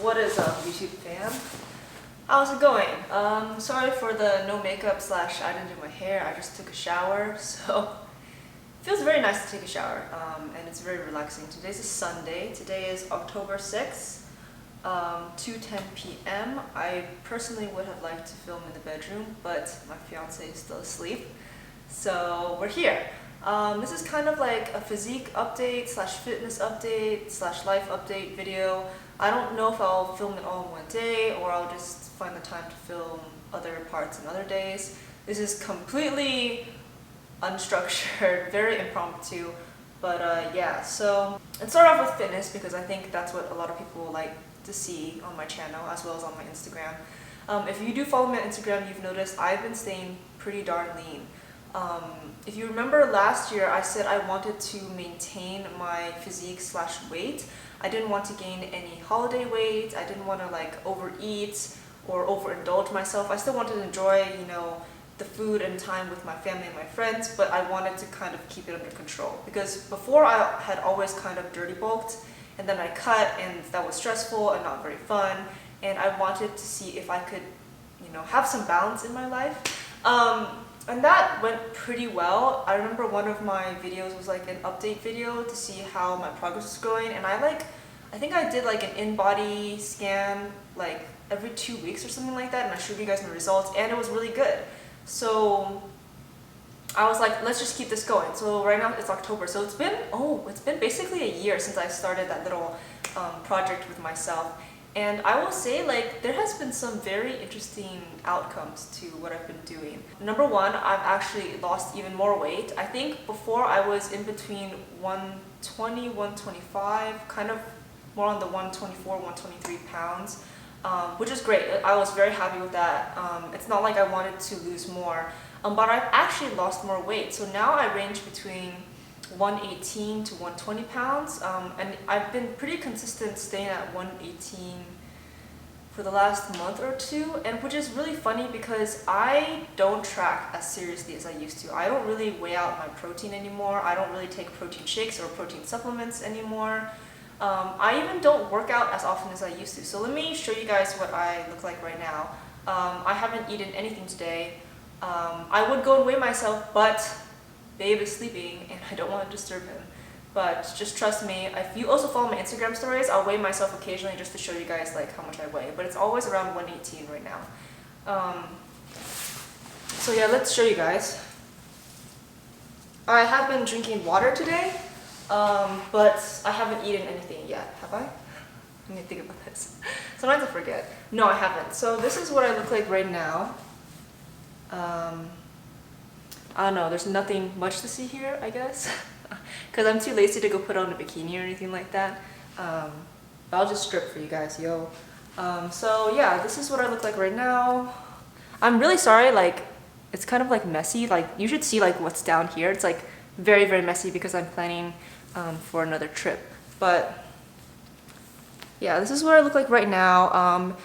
What is up, YouTube fam? How's it going? Sorry for the no makeup slash I didn't do my hair. I just took a shower, so it feels very nice to take a shower, and it's very relaxing. Today's a Sunday. Today is October 6th, 2:10 p.m. I personally would have liked to film in the bedroom, but my fiance is still asleep, so we're here. This is kind of like a physique update slash fitness update slash life update video. I don't know if I'll film it all in one day or I'll just find the time to film other parts in other days. This is completely unstructured, very impromptu, but yeah, so let's start off with fitness because I think that's what a lot of people like to see on my channel as well as on my Instagram. If you do follow me on Instagram, you've noticed I've been staying pretty darn lean. If you remember last year, I said I wanted to maintain my physique slash weight. I didn't want to gain any holiday weight. I didn't want to like overeat or overindulge myself. I still wanted to enjoy, you know, the food and time with my family and my friends, but I wanted to kind of keep it under control because before I had always kind of dirty bulked and then I cut and that was stressful and not very fun, and I wanted to see if I could, you know, have some balance in my life. And that went pretty well. I remember one of my videos was like an update video to see how my progress was going, and I think I did like an in-body scan like every 2 weeks or something like that, and I showed you guys my results and it was really good. So I was like, let's just keep this going. So right now it's October, so it's been basically a year since I started that little project with myself. And I will say, like, there has been some very interesting outcomes to what I've been doing. Number one, I've actually lost even more weight. I think before I was in between 120, 125, kind of more on the 124, 123 pounds, which is great. I was very happy with that. It's not like I wanted to lose more, but I've actually lost more weight. So now I range between 118 to 120 pounds, and I've been pretty consistent staying at 118 for the last month or two, and which is really funny because I don't track as seriously as I used to. I don't really weigh out my protein anymore. I don't really take protein shakes or protein supplements anymore. I even don't work out as often as I used to. So let me show you guys what I look like right now. I haven't eaten anything today. I would go and weigh myself, but babe is sleeping and I don't want to disturb him. But just trust me, if you also follow my Instagram stories, I'll weigh myself occasionally just to show you guys like how much I weigh. But it's always around 118 right now. So yeah, let's show you guys. I have been drinking water today, but I haven't eaten anything yet. Have I? Let me think about this. Sometimes I forget. No, I haven't. So this is what I look like right now. I don't know, there's nothing much to see here, I guess, because I'm too lazy to go put on a bikini or anything like that. But I'll just strip for you guys, yo. So yeah, this is what I look like right now. I'm really sorry, like, it's kind of like messy. Like, you should see like what's down here. It's like very, very messy because I'm planning for another trip. But yeah, this is what I look like right now.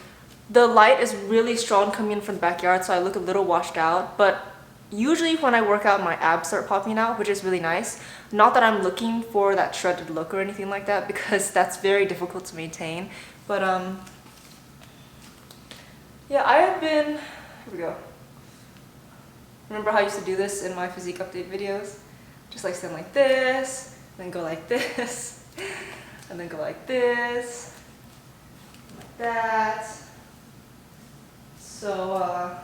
The light is really strong coming in from the backyard, so I look a little washed out, but usually when I work out, my abs start popping out, which is really nice. Not that I'm looking for that shredded look or anything like that, because that's very difficult to maintain. But yeah, I have been, here we go. Remember how I used to do this in my physique update videos? Just like stand like this, then go like this, and then go like this, like that. So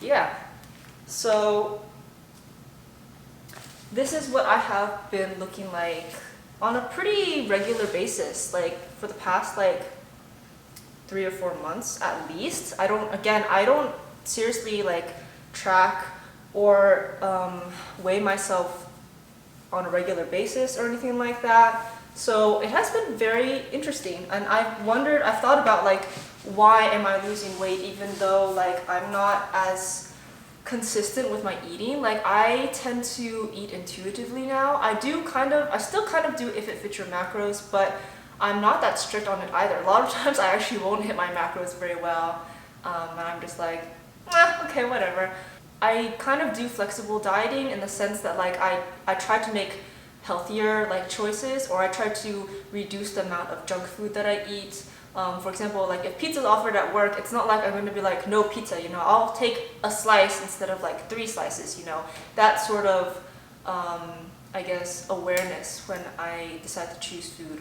yeah, so this is what I have been looking like on a pretty regular basis, like for the past like 3 or 4 months at least. I don't seriously like track or weigh myself on a regular basis or anything like that. So it has been very interesting, and I've thought about like, why am I losing weight even though like I'm not as consistent with my eating? Like, I tend to eat intuitively now. I still kind of do if it fits your macros, but I'm not that strict on it either. A lot of times I actually won't hit my macros very well, and I'm just like, okay, whatever. I kind of do flexible dieting in the sense that like I try to make healthier like choices, or I try to reduce the amount of junk food that I eat. For example, like if pizza is offered at work, it's not like I'm going to be like, no pizza, you know, I'll take a slice instead of like 3 slices, you know, that sort of, I guess, awareness when I decide to choose food,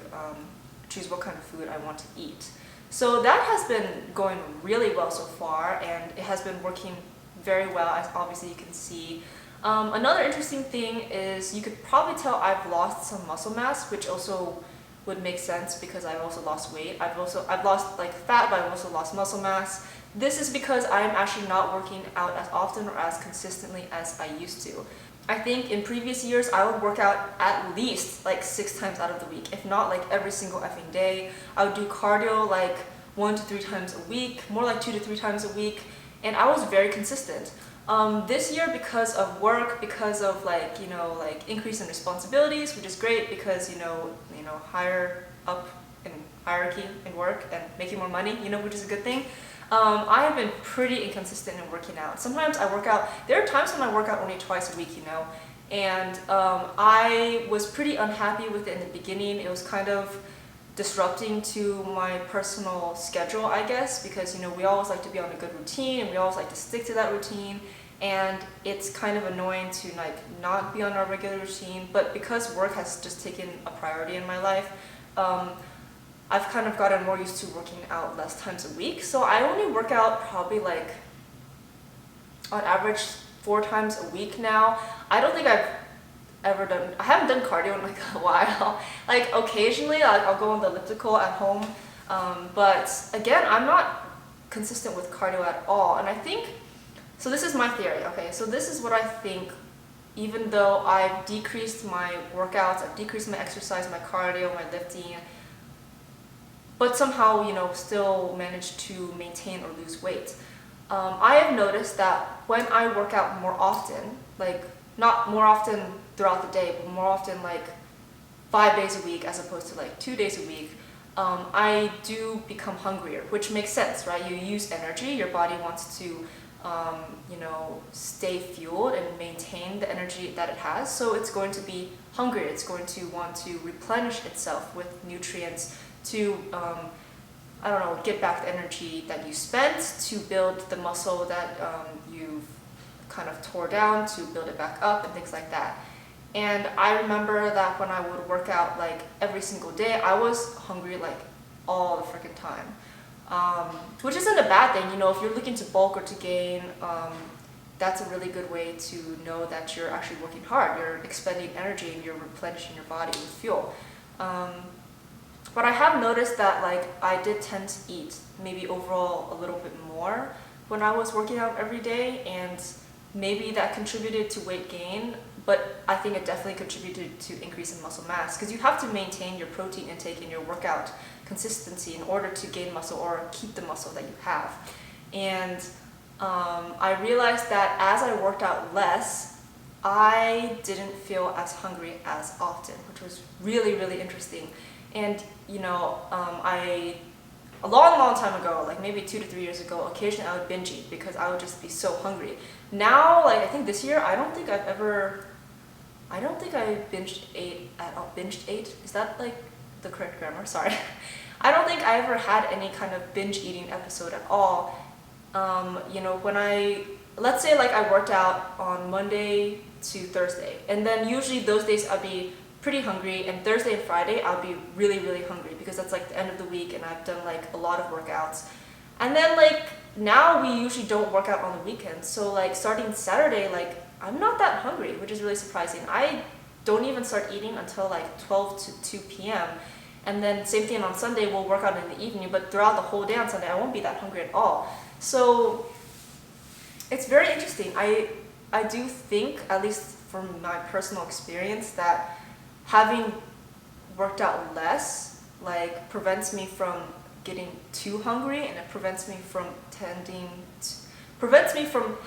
choose what kind of food I want to eat. So that has been going really well so far, and it has been working very well, as obviously you can see. Another interesting thing is you could probably tell I've lost some muscle mass, which also would make sense because I've also lost weight. I've lost like fat, but I've also lost muscle mass. This is because I'm actually not working out as often or as consistently as I used to. I think in previous years I would work out at least like 6 times out of the week, if not like every single effing day. I would do cardio like 1 to 3 times a week, more like 2 to 3 times a week, and I was very consistent. This year, because of work, because of like, you know, like increase in responsibilities, which is great because, you know, higher up in hierarchy in work and making more money, you know, which is a good thing. I have been pretty inconsistent in working out. Sometimes I work out, there are times when I work out only twice a week, you know, and I was pretty unhappy with it in the beginning. It was kind of disrupting to my personal schedule, I guess, because, you know, we always like to be on a good routine and we always like to stick to that routine, and it's kind of annoying to like not be on our regular routine. But because work has just taken a priority in my life, I've kind of gotten more used to working out less times a week. So I only work out probably like on average 4 times a week now. I don't think I haven't done cardio in like a while. Like occasionally like, I'll go on the elliptical at home, but again, I'm not consistent with cardio at all. And I think, so this is my theory, okay, so this is what I think. Even though I've decreased my workouts, I've decreased my exercise, my cardio, my lifting, but somehow, you know, still managed to maintain or lose weight. I have noticed that when I work out more often, like not more often throughout the day, but more often like 5 days a week as opposed to like 2 days a week, I do become hungrier, which makes sense, right? You use energy, your body wants to, you know, stay fueled and maintain the energy that it has. So it's going to be hungry. It's going to want to replenish itself with nutrients to, I don't know, get back the energy that you spent to build the muscle that you've kind of tore down, to build it back up and things like that. And I remember that when I would work out like every single day, I was hungry like all the freaking time. Which isn't a bad thing, you know, if you're looking to bulk or to gain, that's a really good way to know that you're actually working hard, you're expending energy and you're replenishing your body with fuel. But I have noticed that like I did tend to eat maybe overall a little bit more when I was working out every day, and maybe that contributed to weight gain, but I think it definitely contributed to increase in muscle mass, because you have to maintain your protein intake and your workout consistency in order to gain muscle or keep the muscle that you have. And I realized that as I worked out less, I didn't feel as hungry as often, which was really, really interesting. And you know, a long time ago, like maybe 2 to 3 years ago, occasionally I would binge eat because I would just be so hungry. Now, like I think this year, I don't think I binged ate. Is that like the correct grammar? Sorry. I don't think I ever had any kind of binge eating episode at all. You know, let's say like I worked out on Monday to Thursday, and then usually those days I'd be pretty hungry, and Thursday and Friday I'll be really, really hungry because that's like the end of the week and I've done like a lot of workouts. And then like now we usually don't work out on the weekends, so like starting Saturday, like I'm not that hungry, which is really surprising. I don't even start eating until like 12 to 2 p.m. And then same thing on Sunday, we'll work out in the evening, but throughout the whole day on Sunday I won't be that hungry at all. So it's very interesting. I do think, at least from my personal experience, that having worked out less like prevents me from getting too hungry, and it prevents me from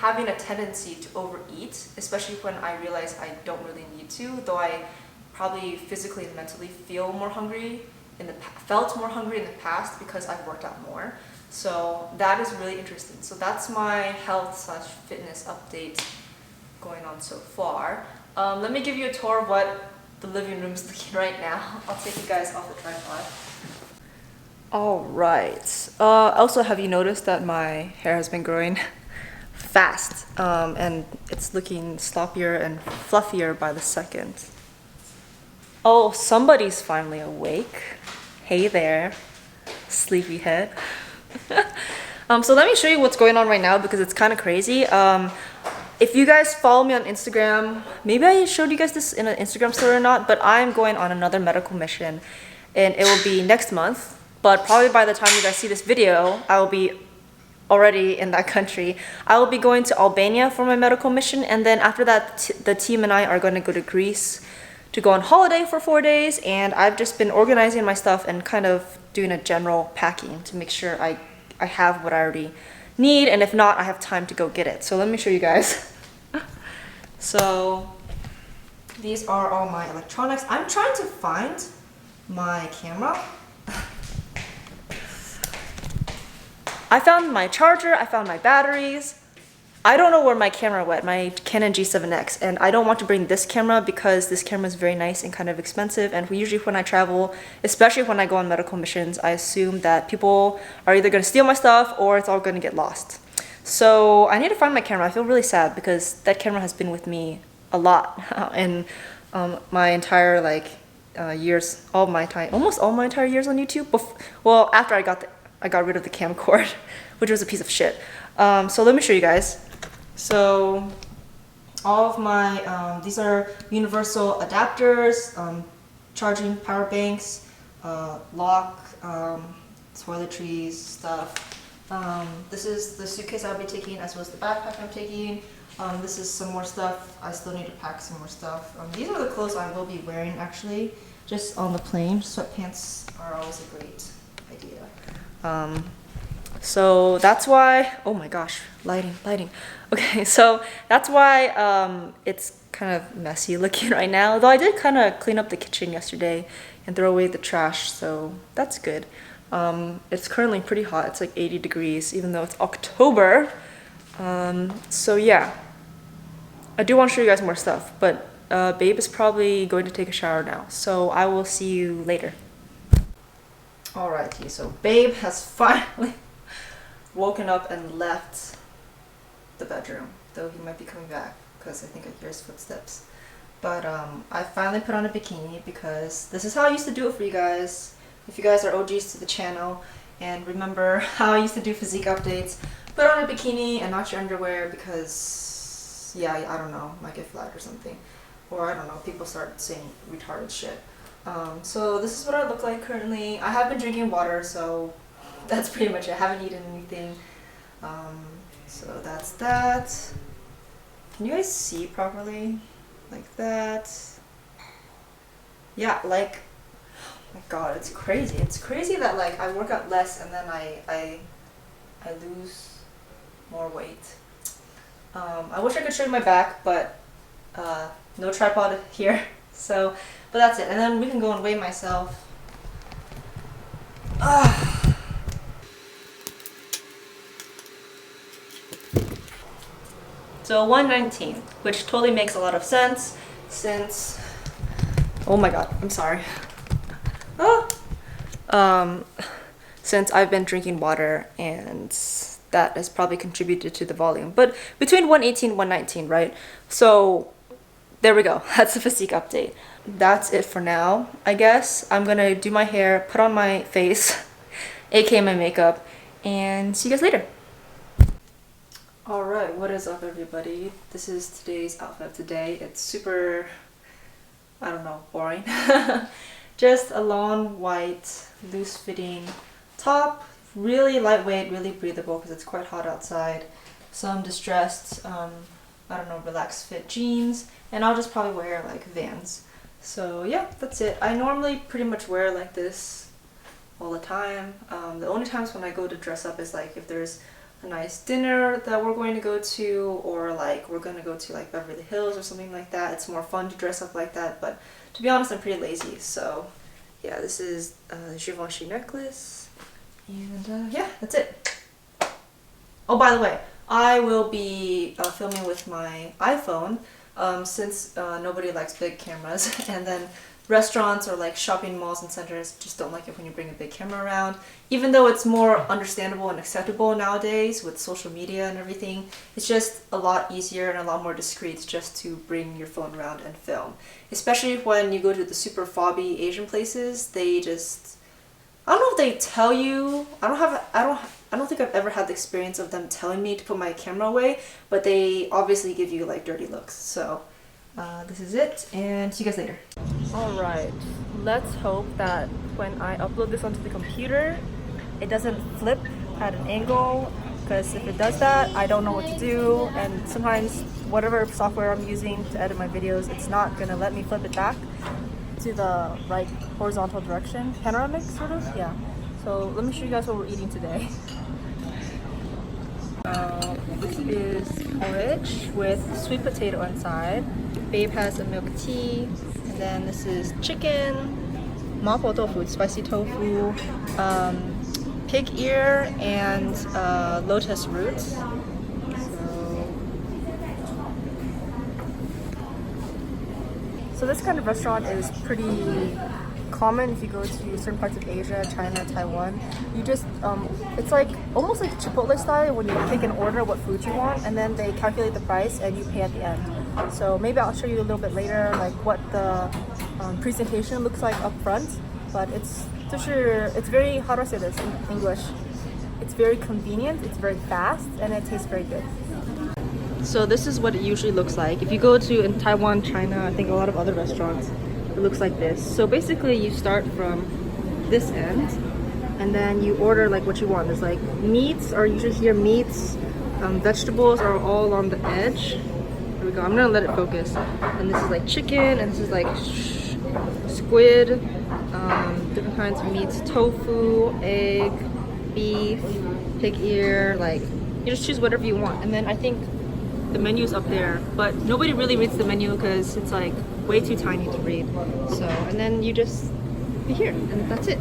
having a tendency to overeat, especially when I realize I don't really need to, though I probably physically and mentally felt more hungry in the past because I've worked out more. So that is really interesting. So that's my health/fitness update going on so far. Let me give you a tour of what the living room's looking right now. I'll take you guys off the tripod. Alright. Also, have you noticed that my hair has been growing fast? And it's looking sloppier and fluffier by the second. Oh, somebody's finally awake. Hey there, sleepyhead. So let me show you what's going on right now because it's kind of crazy. If you guys follow me on Instagram, maybe I showed you guys this in an Instagram story or not, but I'm going on another medical mission and it will be next month. But probably by the time you guys see this video, I will be already in that country. I will be going to Albania for my medical mission, and then after that, the team and I are going to go to Greece to go on holiday for 4 days, and I've just been organizing my stuff and kind of doing a general packing to make sure I have what I already need, and if not, I have time to go get it. So let me show you guys. So these are all my electronics. I'm trying to find my camera. I found my charger, I found my batteries. I don't know where my camera went, my Canon G7X, and I don't want to bring this camera because this camera is very nice and kind of expensive, and usually when I travel, especially when I go on medical missions, I assume that people are either going to steal my stuff or it's all going to get lost. So I need to find my camera. I feel really sad because that camera has been with me a lot in my entire years, almost all my entire years on YouTube. Well, after I got rid of the camcord, which was a piece of shit. So let me show you guys. So all of my, these are universal adapters, charging power banks, lock, toiletries, stuff. This is the suitcase I'll be taking as well as the backpack I'm taking. This is some more stuff. I still need to pack some more stuff. These are the clothes I will be wearing actually, just on the plane. Sweatpants are always a great idea. So that's why, oh my gosh, lighting. Okay, so that's why it's kind of messy looking right now, though I did kind of clean up the kitchen yesterday and throw away the trash, so that's good. It's currently pretty hot, it's like 80 degrees, even though it's October. So yeah, I do want to show you guys more stuff, but Babe is probably going to take a shower now, so I will see you later. Alrighty, so Babe has finally woken up and left the bedroom, though he might be coming back because I think I hear his footsteps. But I finally put on a bikini because this is how I used to do it for you guys. If you guys are OGs to the channel and remember how I used to do physique updates, put on a bikini and not your underwear because, yeah, I don't know, might get flat or something. Or I don't know, people start saying retarded shit. So this is what I look like currently. I have been drinking water, so that's pretty much it. I haven't eaten anything. So that's that. Can you guys see properly? Like that. Yeah, like, oh my god, it's crazy. It's crazy that like I work out less and then I lose more weight. I wish I could show you my back, but no tripod here. So, but that's it. And then we can go and weigh myself. So 119, which totally makes a lot of sense since, oh my god, I'm sorry. Since I've been drinking water and that has probably contributed to the volume. But between 118 and 119, right? So there we go. That's the physique update. That's it for now, I guess. I'm gonna do my hair, put on my face, aka my makeup, and see you guys later. Alright, what is up everybody? This is today's outfit of today. It's super, I don't know, boring. Just a long white, loose-fitting top. Really lightweight, really breathable because it's quite hot outside. Some distressed, I don't know, relaxed fit jeans. And I'll just probably wear like Vans. So yeah, that's it. I normally pretty much wear like this all the time. The only times when I go to dress up is like if there's a nice dinner that we're going to go to, or like we're going to go to like Beverly Hills or something like that. It's more fun to dress up like that, but to be honest, I'm pretty lazy. So yeah, this is a Givenchy necklace, and yeah, that's it. Oh, by the way, I will be filming with my iPhone, since nobody likes big cameras, and then restaurants or like shopping malls and centers just don't like it when you bring a big camera around. Even though it's more understandable and acceptable nowadays with social media and everything, it's just a lot easier and a lot more discreet just to bring your phone around and film. Especially when you go to the super fobby Asian places, they just, I don't know if they tell you, I don't think I've ever had the experience of them telling me to put my camera away, but they obviously give you like dirty looks. So this is it, and see you guys later. Alright, let's hope that when I upload this onto the computer, it doesn't flip at an angle, because if it does that, I don't know what to do, and sometimes whatever software I'm using to edit my videos, it's not gonna let me flip it back to the right horizontal direction. Panoramic, sort of? Yeah. So let me show you guys what we're eating today. This is porridge with sweet potato inside. Babe has a milk tea, and then this is chicken, mapo tofu, spicy tofu, pig ear, and lotus root. So this kind of restaurant is pretty common if you go to certain parts of Asia, China, Taiwan. You just, it's like almost like Chipotle style when you take an order what food you want, and then they calculate the price and you pay at the end. So maybe I'll show you a little bit later like what the presentation looks like up front. But it's very, how do I say this in English? It's very convenient, it's very fast, and it tastes very good. So this is what it usually looks like. If you go to in Taiwan, China, I think a lot of other restaurants, it looks like this. So basically you start from this end and then you order like what you want. There's like meats, or usually here meats, vegetables are all on the edge. Here we go, I'm gonna let it focus. And this is like chicken, and this is like squid, different kinds of meats, tofu, egg, beef, pig ear, like you just choose whatever you want. And then I think the menu's up there, but nobody really reads the menu because it's like way too tiny to read. So, and then you just be here, and that's it.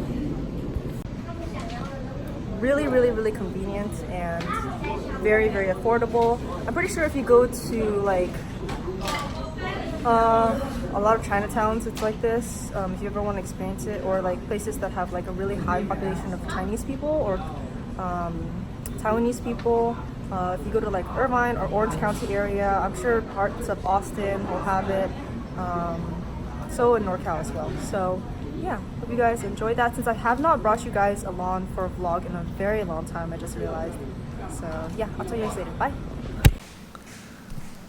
Really, really, really convenient and very, very affordable. I'm pretty sure if you go to like a lot of Chinatowns, it's like this. If you ever want to experience it, or like places that have like a really high population of Chinese people or Taiwanese people. If you go to like Irvine or Orange County area, I'm sure parts of Austin will have it. So in NorCal as well. So yeah, hope you guys enjoyed that. Since I have not brought you guys along for a vlog in a very long time, I just realized. So yeah, I'll tell you guys later. Bye.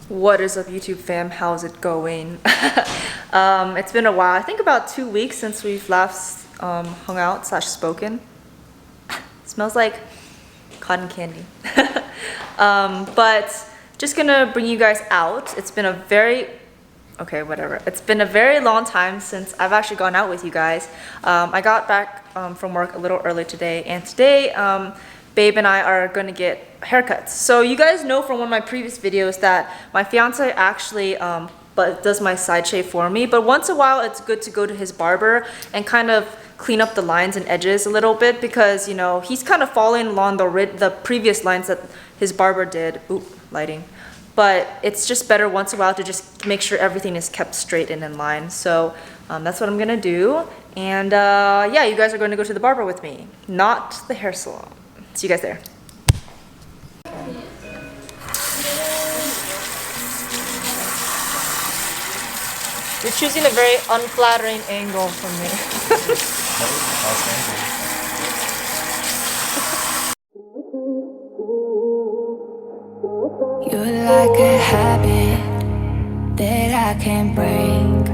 What is up, YouTube fam? How's it going? It's been a while. I think about 2 weeks since we've last hung out / spoken. Smells like cotton candy. But just gonna bring you guys out. It's been a very It's been a very long time since I've actually gone out with you guys. I got back from work a little early today, and today Babe and I are gonna get haircuts. So you guys know from one of my previous videos that my fiance actually does my side shave for me, but once in a while it's good to go to his barber and kind of clean up the lines and edges a little bit, because you know he's kind of following along the previous lines that his barber did. Ooh, lighting. But it's just better once in a while to just make sure everything is kept straight and in line. So that's what I'm gonna do. And yeah, you guys are going to go to the barber with me, not the hair salon. See you guys there. You're choosing a very unflattering angle for me. You're like a habit that I can't break.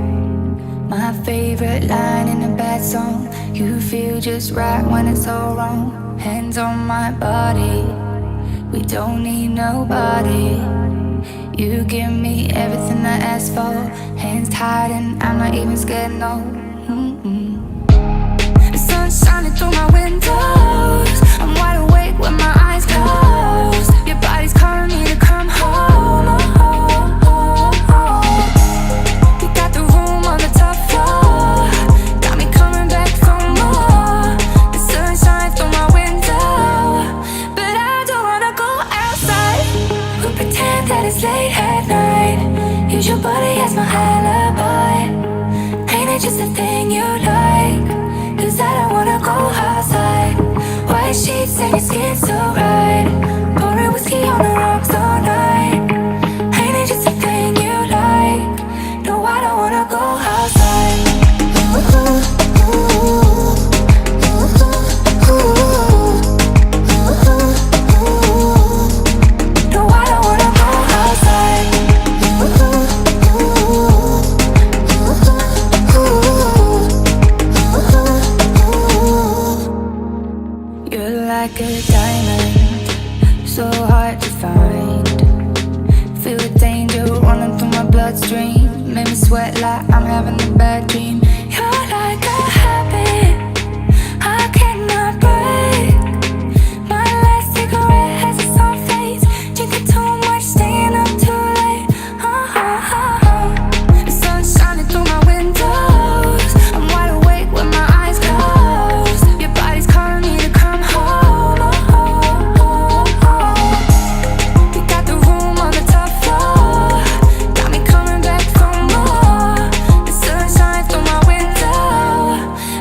My favorite line in a bad song. You feel just right when it's all wrong. Hands on my body, we don't need nobody. You give me everything I ask for. Hands tied and I'm not even scared, no. The sun's shining through my windows. I'm wide awake with my eyes closed. Your body's calling me to come home. You got the room on the top floor. Got me coming back for more. The sun shines through my window, but I don't wanna go outside. We'll pretend that it's late at night. Use your like a diamond, so hard to find. Feel the danger running through my bloodstream. Make me sweat like I'm having a bad dream. You're like a habit I cannot break. My last cigarette has its own face. Drinking too much, staying up too late. The sun's shining through my windows. I'm wide awake with my eyes closed. Your body's calling me to come home. You got the room on the top floor. Got me coming back for more. The sun shines through my window,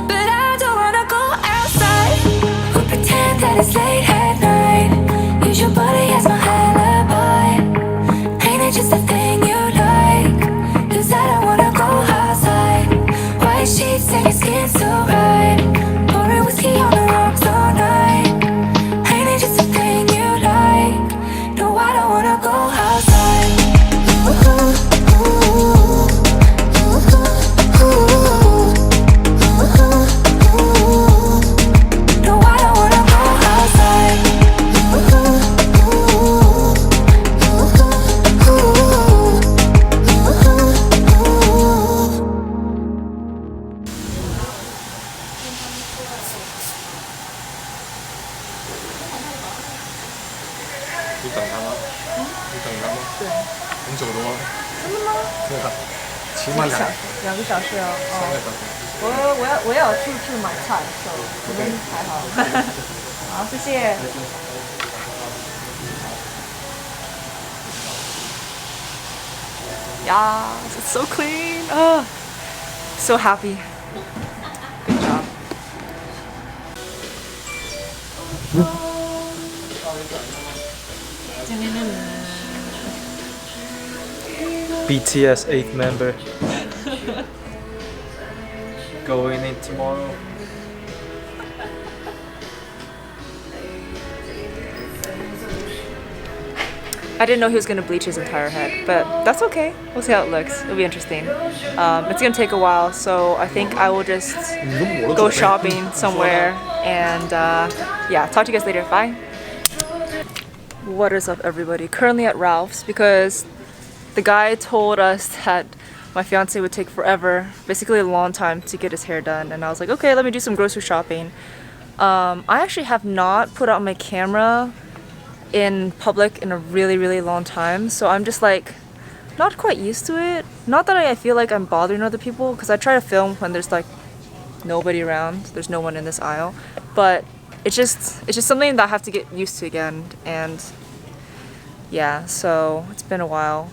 but I don't wanna go outside or pretend that it's late at night. Use your body as my alibi. Ain't it just a thing you like? 'Cause I don't wanna go outside. White sheets and your skin so right. Pouring whiskey on the rocks all night. Ain't it just a thing you like? No, I don't wanna go outside. No, I don't wanna go outside.2个小时哦。我要出去买菜，所以可能还好。好，谢谢。Yes, it's so clean. Oh, so happy. Good job. BTS 8th member going in tomorrow. I didn't know he was gonna bleach his entire head, but that's okay. We'll see how it looks. It'll be interesting. It's gonna take a while, so I think I will just go shopping somewhere and yeah, talk to you guys later. Bye. What is up, everybody? Currently at Ralph's because the guy told us that my fiance would take forever, basically a long time to get his hair done, and I was like, okay, let me do some grocery shopping. I actually have not put out my camera in public in a really long time, so I'm just like not quite used to it. Not that I feel like I'm bothering other people, because I try to film when there's like nobody around, there's no one in this aisle, but it's just something that I have to get used to again. And yeah, so it's been a while.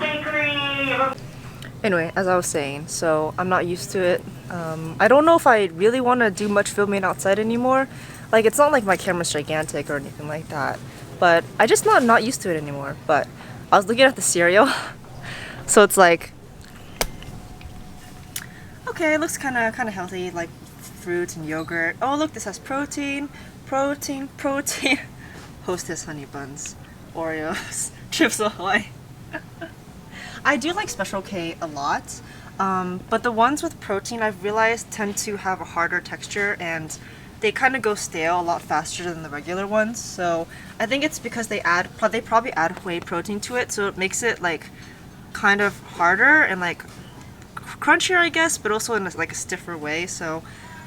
Anyway, as I was saying, so I'm not used to it. I don't know if I really want to do much filming outside anymore. Like, it's not like my camera's gigantic or anything like that, but I just not used to it anymore. But I was looking at the cereal, so it's like, okay, it looks kind of healthy, like fruits and yogurt. Oh look, this has protein. Hostess honey buns, Oreos, Chips Ahoy. I do like Special K a lot, but the ones with protein I've realized tend to have a harder texture and they kind of go stale a lot faster than the regular ones. So I think it's because they probably add whey protein to it, so it makes it like kind of harder and like crunchier, I guess, but also in like a stiffer way. So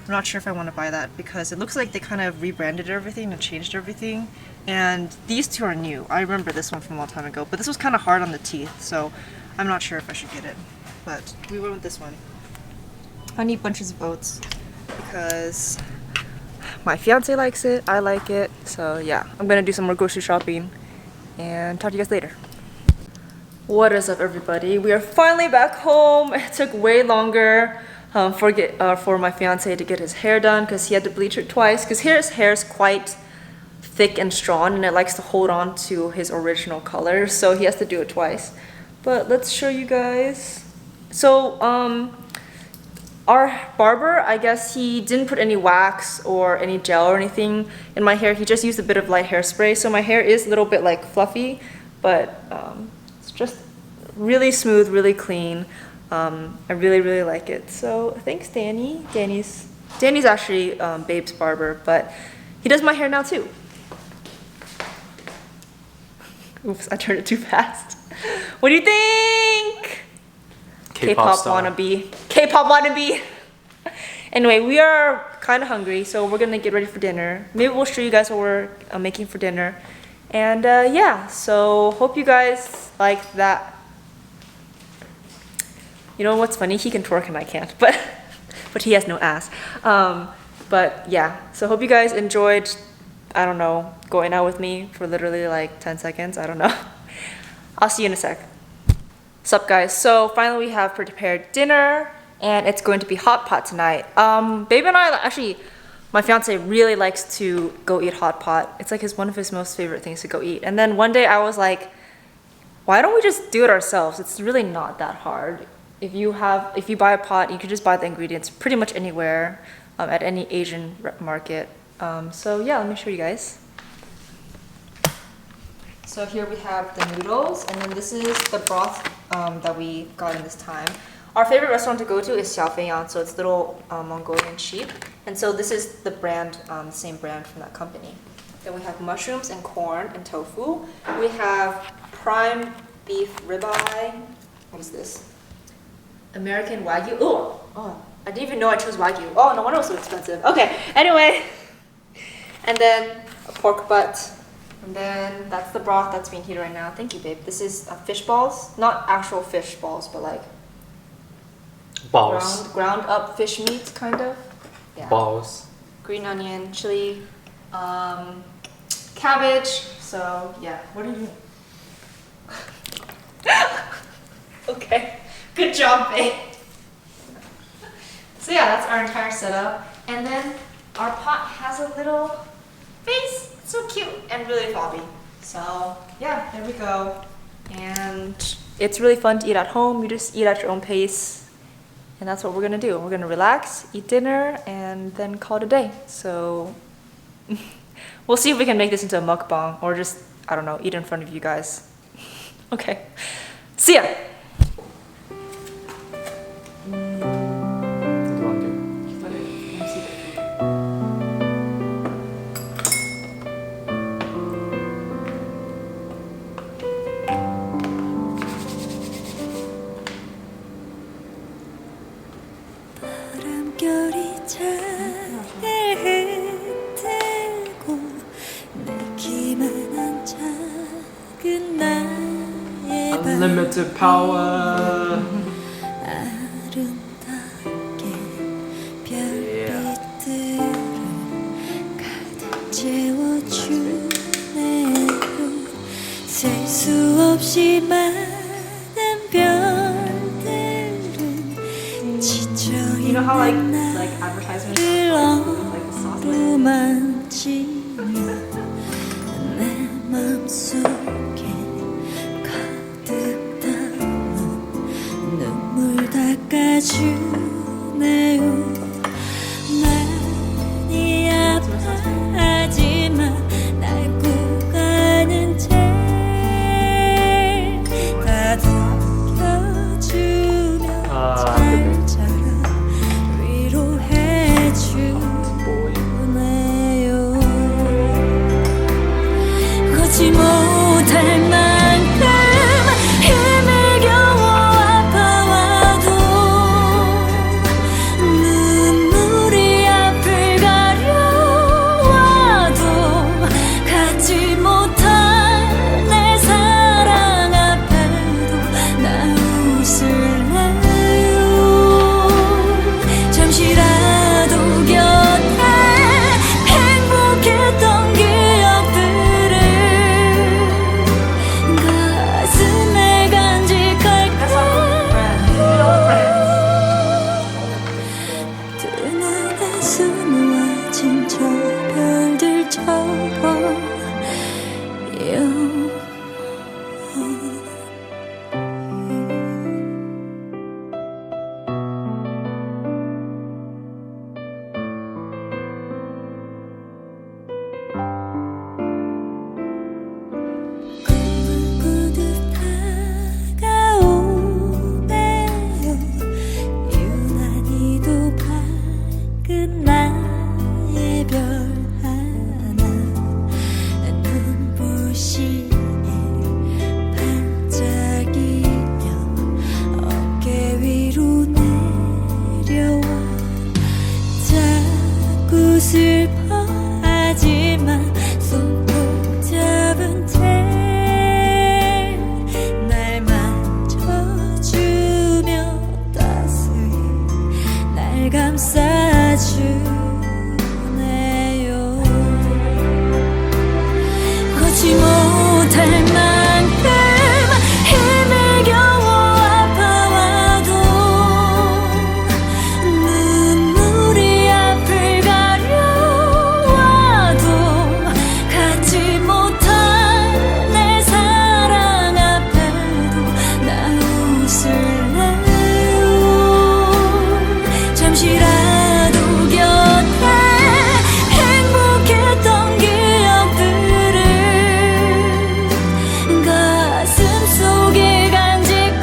I'm not sure if I want to buy that because it looks like they kind of rebranded everything and changed everything. And these two are new. I remember this one from a long time ago, but this was kind of hard on the teeth, so I'm not sure if I should get it. But we went with this one. Honey Bunches of Oats because my fiance likes it, I like it, so yeah. I'm gonna do some more grocery shopping and talk to you guys later. What is up, everybody? We are finally back home. It took way longer for my fiance to get his hair done because he had to bleach it twice because his hair is quite thick and strong and it likes to hold on to his original color, so he has to do it twice. But let's show you guys. So our barber, I guess he didn't put any wax or any gel or anything in my hair. He just used a bit of light hairspray, so my hair is a little bit like fluffy, but it's just really smooth, really clean. I really like it. So thanks, Danny. Danny's actually Babe's barber, but he does my hair now too. Oops, I turned it too fast. What do you think? K-pop star. wannabe. K-pop wannabe. Anyway, we are kind of hungry, so we're gonna get ready for dinner. Maybe we'll show you guys what we're making for dinner. And yeah, so hope you guys like that. You know what's funny? He can twerk and I can't, but he has no ass. But yeah, so hope you guys enjoyed, I don't know, going out with me for literally like 10 seconds. I don't know. I'll see you in a sec. Sup guys, so finally we have prepared dinner and it's going to be hot pot tonight. Babe and I actually, my fiance really likes to go eat hot pot. It's like one of his most favorite things to go eat. And then one day I was like, why don't we just do it ourselves? It's really not that hard. If you buy a pot, you can just buy the ingredients pretty much anywhere at any Asian market. So yeah, let me show you guys. So here we have the noodles, and then this is the broth that we got in this time. Our favorite restaurant to go to is Xiaofeiyang, so it's little Mongolian sheep. And so this is the brand, the same brand from that company. Then we have mushrooms and corn and tofu. We have prime beef ribeye. What is this? American Wagyu. Oh, I didn't even know I chose Wagyu. Oh, no wonder it was so expensive. Okay, anyway. And then a pork butt. And then that's the broth that's being heated right now. Thank you, babe. This is fish balls. Not actual fish balls, but like Balls. ground up fish meat, kind of. Yeah. Balls. Green onion, chili, cabbage. So yeah, what are you doing? Okay, good job, babe. So yeah, that's our entire setup. And then our pot has a little face. It's so cute and really fobby. So yeah, there we go. And it's really fun to eat at home. You just eat at your own pace. And that's what we're gonna do. We're gonna relax, eat dinner, and then call it a day. So we'll see if we can make this into a mukbang or just, I don't know, eat in front of you guys. Okay, see ya. Unlimited power. You know how like advertisements like the sausage? 슬퍼하지만 손 꼭 잡은 채 날 만져주며 따스히 날 감싸주네요. 걷지 못할 만큼 힘을 겨워 아파와도 눈물이 앞을 가려와도 갖지 못한 내 사랑 앞에도 나 웃을래요. 잠시라도 곁에 행복했던 기억들을 가슴 속에 간직할게요.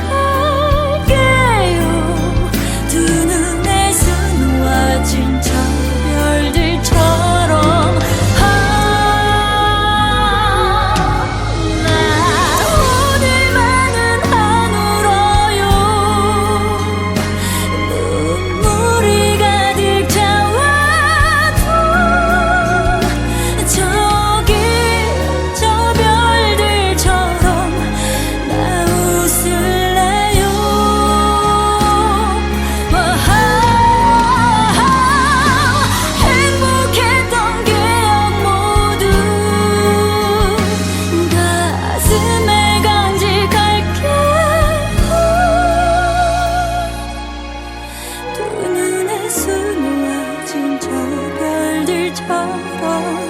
두 눈에서 놓아진 저 별들처럼 나 오늘만은 안 울어요. 눈물이 가득 차와도 저기 저 별들처럼 나 웃을래요. 행복했던 기억 모두 가슴에 간직할게요. 두 눈에서 놓아진 저 별들처럼